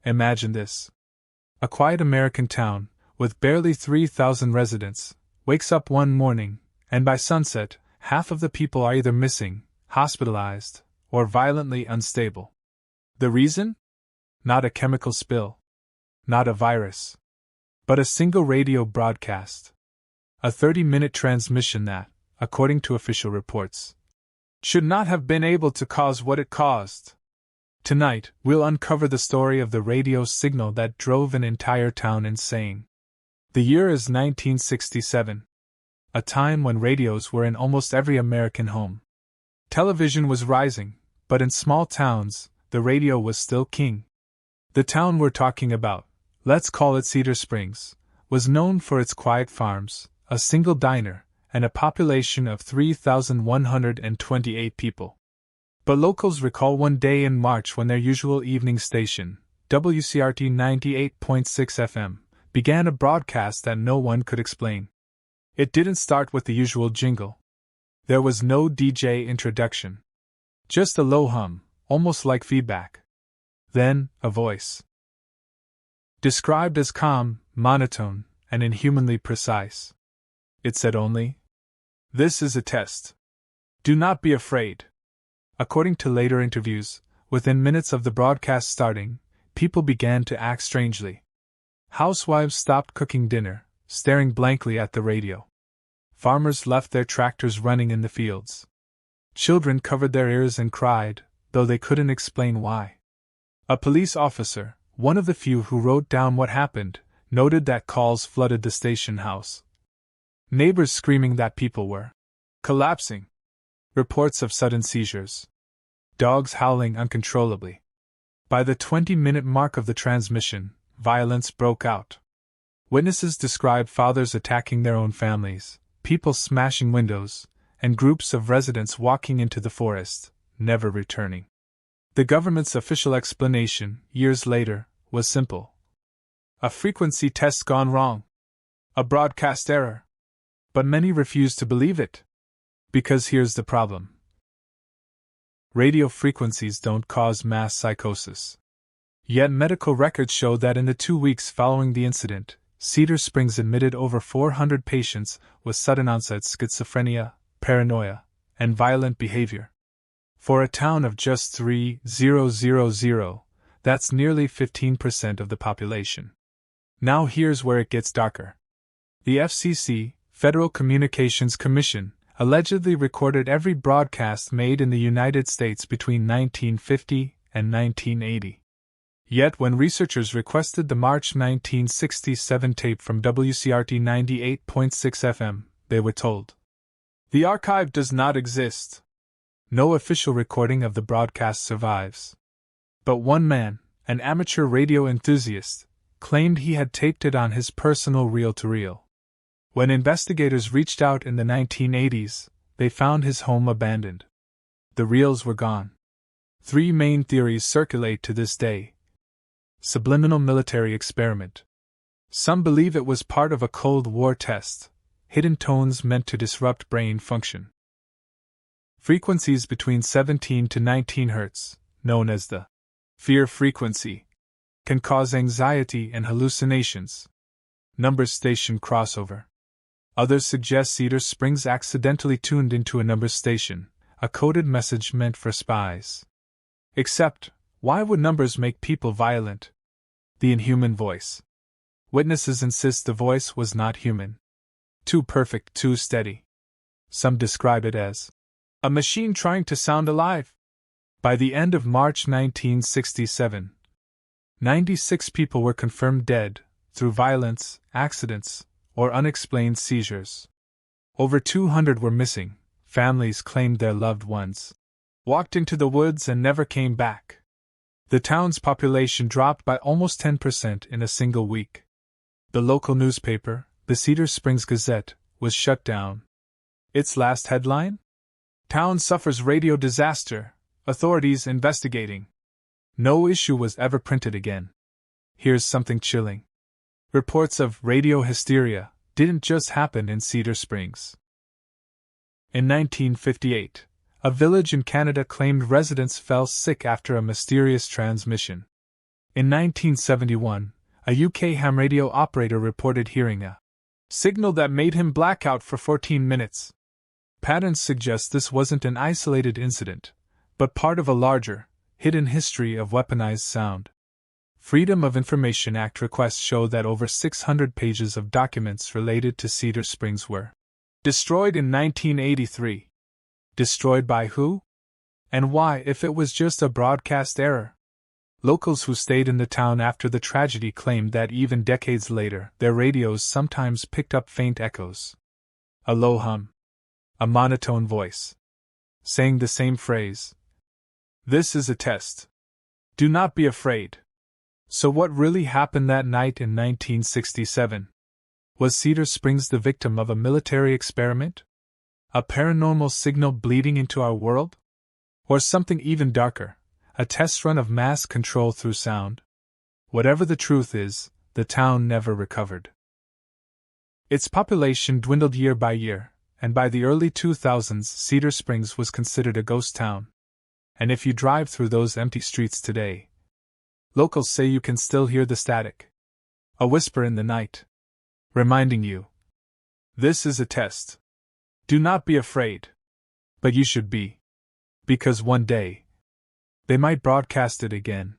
Imagine this. A quiet American town, with barely 3,000 residents, wakes up one morning, and by sunset, half of the people are either missing, hospitalized, or violently unstable. The reason? Not a chemical spill. Not a virus. But a single radio broadcast. A 30-minute transmission that, according to official reports, should not have been able to cause what it caused. Tonight, we'll uncover the story of the radio signal that drove an entire town insane. The year is 1967. A time when radios were in almost every American home. Television was rising, but in small towns, the radio was still king. The town we're talking about, let's call it Cedar Springs, was known for its quiet farms, a single diner, and a population of 3,128 people. But locals recall one day in March when their usual evening station, WCRT 98.6 FM, began a broadcast that no one could explain. It didn't start with the usual jingle. There was no DJ introduction. Just a low hum, almost like feedback. Then, a voice. Described as calm, monotone, and inhumanly precise. It said only, "This is a test. Do not be afraid." According to later interviews, within minutes of the broadcast starting, people began to act strangely. Housewives stopped cooking dinner, staring blankly at the radio. Farmers left their tractors running in the fields. Children covered their ears and cried, though they couldn't explain why. A police officer, one of the few who wrote down what happened, noted that calls flooded the station house. Neighbors screaming that people were collapsing. Reports of sudden seizures. Dogs howling uncontrollably. By the 20-minute mark of the transmission, violence broke out. Witnesses described fathers attacking their own families, people smashing windows, and groups of residents walking into the forest, never returning. The government's official explanation, years later, was simple. A frequency test gone wrong. A broadcast error. But many refused to believe it. Because here's the problem. Radio frequencies don't cause mass psychosis. Yet medical records show that in the 2 weeks following the incident, Cedar Springs admitted over 400 patients with sudden-onset schizophrenia, paranoia, and violent behavior. For a town of just 3,000, that's nearly 15% of the population. Now here's where it gets darker. The FCC, Federal Communications Commission, allegedly recorded every broadcast made in the United States between 1950 and 1980. Yet when researchers requested the March 1967 tape from WCRT 98.6 FM, they were told, "The archive does not exist." No official recording of the broadcast survives. But one man, an amateur radio enthusiast, claimed he had taped it on his personal reel-to-reel. When investigators reached out in the 1980s, they found his home abandoned. The reels were gone. 3 main theories circulate to this day. Subliminal military experiment. Some believe it was part of a Cold War test, hidden tones meant to disrupt brain function. Frequencies between 17 to 19 Hz, known as the fear frequency, can cause anxiety and hallucinations. Number station crossover. Others suggest Cedar Springs accidentally tuned into a number station, a coded message meant for spies. Except, why would numbers make people violent? The inhuman voice. Witnesses insist the voice was not human. Too perfect, too steady. Some describe it as a machine trying to sound alive. By the end of March 1967, 96 people were confirmed dead through violence, accidents, or unexplained seizures. Over 200 were missing. Families claimed their loved ones walked into the woods and never came back. The town's population dropped by almost 10% in a single week. The local newspaper, the Cedar Springs Gazette, was shut down. Its last headline? Town suffers radio disaster, authorities investigating. No issue was ever printed again. Here's something chilling. Reports of radio hysteria didn't just happen in Cedar Springs. In 1958, a village in Canada claimed residents fell sick after a mysterious transmission. In 1971, a UK ham radio operator reported hearing a signal that made him black out for 14 minutes. Patterns suggest this wasn't an isolated incident, but part of a larger, hidden history of weaponized sound. Freedom of Information Act requests show that over 600 pages of documents related to Cedar Springs were destroyed in 1983. Destroyed by who? And why, if it was just a broadcast error? Locals who stayed in the town after the tragedy claimed that even decades later, their radios sometimes picked up faint echoes. A low hum. A monotone voice. Saying the same phrase. This is a test. Do not be afraid. So what really happened that night in 1967? Was Cedar Springs the victim of a military experiment? A paranormal signal bleeding into our world? Or something even darker? A test run of mass control through sound? Whatever the truth is, the town never recovered. Its population dwindled year by year, and by the early 2000s, Cedar Springs was considered a ghost town. And if you drive through those empty streets today, locals say you can still hear the static. A whisper in the night, reminding you, this is a test. Do not be afraid. But you should be. Because one day, they might broadcast it again.